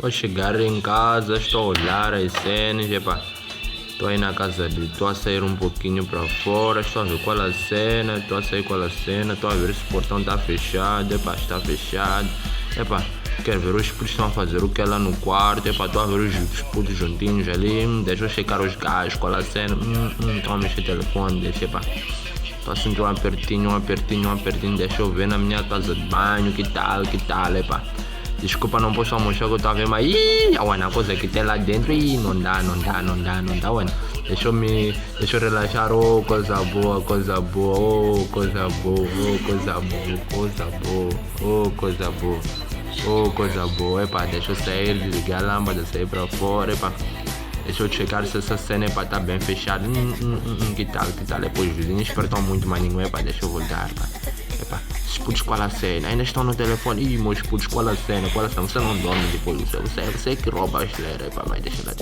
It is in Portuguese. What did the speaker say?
Tô a chegar em casa, estou a olhar as cenas, epá. Estou aí na casa dele, estou a sair um pouquinho para fora, estou a ver qual a cena, estou a sair qual a cena, estou a ver se o portão está fechado, epá, está fechado, epá, quero ver os putos estão a fazer o que é lá no quarto, epá, estou a ver os putos juntinhos ali, deixa eu checar os gajos, qual a cena, estão a mexer o telefone, deixa, epá, estou a sentir um apertinho, deixa eu ver na minha casa de banho, que tal, epá. Desculpa, não posso mostrar que eu tô a ver, mas a coisa que tem lá dentro, não dá, ué. Deixa eu relaxar, oh, coisa boa, oh, coisa boa, coisa boa, epá, deixa eu sair, desligar a lâmpada, sair pra fora, epá. Deixa eu checar se essa cena epá, tá bem fechada, que tal, depois os vizinhos espertam muito, mas ninguém, epá, deixa eu voltar, epá. Os putos qual a cena, ainda estão no telefone, meus putos qual a cena, você não dorme depois, você que rouba a esteira, epá, mas deixa lá,